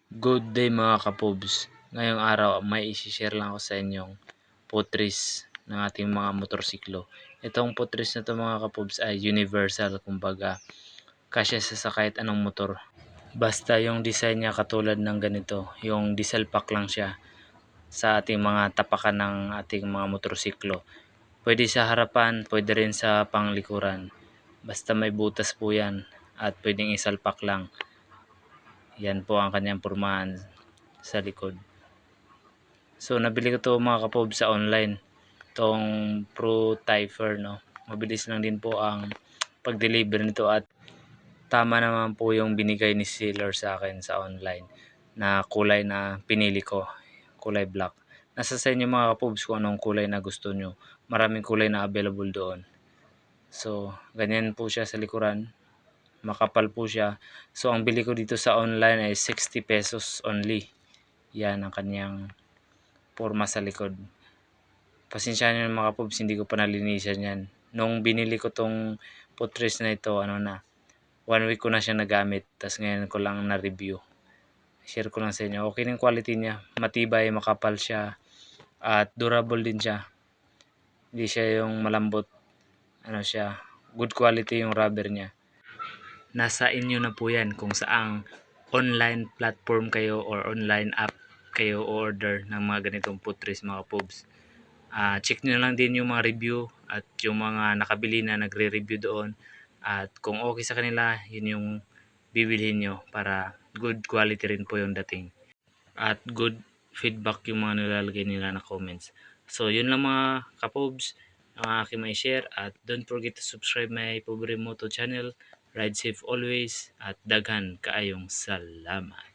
Good day mga kapobs. Ngayong araw may isi-share lang ako sa inyong putris ng ating mga motorsiklo. Itong putris na to mga kapobs ay universal, kumbaga kasya sa kahit anong motor. Basta yung design niya katulad ng ganito, yung diesel pack lang siya sa ating mga tapakan ng ating mga motorsiklo. Pwede sa harapan, pwede rin sa panglikuran. Basta may butas po yan at pwedeng isalpak lang. Yan po ang kanyang pormahan sa likod. So nabili ko to mga kapob sa online, tong Pro Typher, no. Mabilis lang din po ang pag-deliver nito at tama naman po yung binigay ni seller sa akin sa online na kulay na pinili ko, kulay black. Nasa sa inyo mga kapobs kung anong kulay na gusto nyo. Maraming kulay na available doon. So ganyan po siya sa likuran, makapal po siya. So ang bili ko dito sa online ay 60 pesos only. Yan ang kanyang forma sa likod. Pasensya nyo mga pobs, hindi ko pa nalinisan yan. Nung binili ko tong putres na ito, 1 week ko na siya nagamit. Tapos ngayon ko lang na-review. Share ko lang sa inyo. Okay yung quality niya. Matibay, makapal siya. At durable din siya. Hindi siya yung malambot. Siya. Good quality yung rubber niya. Nasa inyo na po yan kung saang online platform kayo or online app kayo order ng mga ganitong putres mga pobs. Check nyo lang din yung mga review at yung mga nakabili na nagre-review doon, at kung okay sa kanila, yun yung bibilhin nyo para good quality rin po yung dating at good feedback yung mga nilalagay nila na comments. So yun lang mga kapobs ang aking may share, at don't forget to subscribe my Pobre Moto channel. Ride safe always at daghan kaayong salamat.